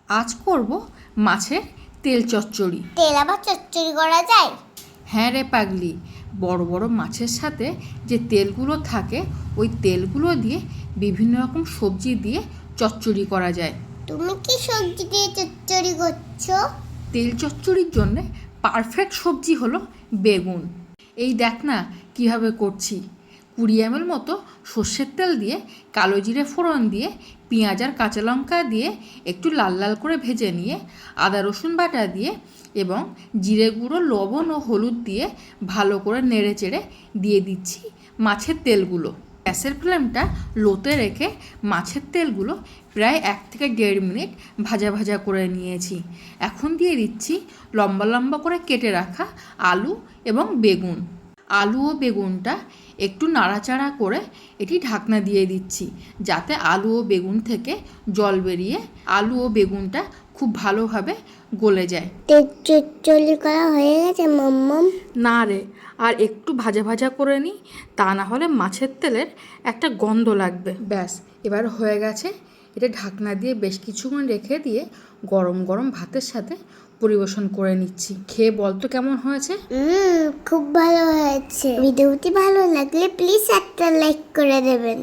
আজ করব মাছের তেল চচ্চড়ি। তেল আবার চচ্চড়ি করা যায়? হ্যাঁ রে পাগলি, বড় বড় মাছের সাথে যে তেলগুলো থাকে ওই তেলগুলো দিয়ে বিভিন্ন রকম সবজি দিয়ে চচ্চড়ি করা যায়। তুমি কি সবজি দিয়ে চচ্চড়ি করছো? তেল চচ্চড়ির জন্যে পারফেক্ট সবজি হলো বেগুন। এই দেখ না কীভাবে করছি। 20 ml মতো সর্ষের তেল দিয়ে কালো জিরে ফোড়ন দিয়ে পেঁয়াজ আর কাঁচা লঙ্কা দিয়ে একটু লাল লাল করে ভেজে নিয়ে আদা রসুন বাটা দিয়ে এবং জিরে গুঁড়ো, লবণ ও হলুদ দিয়ে ভালো করে নেড়ে চেড়ে দিয়ে দিচ্ছি মাছের তেলগুলো। গ্যাসের ফ্লেমটা লোতে রেখে মাছের তেলগুলো প্রায় 1 থেকে 1.5 মিনিট ভাজা ভাজা করে নিয়েছি। এখন দিয়ে দিচ্ছি লম্বা লম্বা করে কেটে রাখা আলু এবং বেগুন। আলু ও বেগুনটা একটু নাড়াচাড়া করে এটি ঢাকনা দিয়ে দিচ্ছি যাতে আলু ও বেগুন থেকে জল বেরিয়ে আলু ও বেগুনটা খুব ভালোভাবে গলে যায়। তেল চচ্চড়ি করা হয়ে গেছে মাম্মাম? না রে, আর একটু ভাজা ভাজা করে নিই, তা না হলে মাছের তেলের একটা গন্ধ লাগবে। ব্যাস, এবার হয়ে গেছে। এটা ঢাকনা দিয়ে বেশ কিছুক্ষণ রেখে দিয়ে গরম গরম ভাতের সাথে পরিবেশন করে নিচ্ছি। খেয়ে বল তো কেমন হয়েছে? খুব ভালো হয়েছে। ভিডিওটি ভালো লাগলে প্লিজ একটা লাইক করে দেবেন।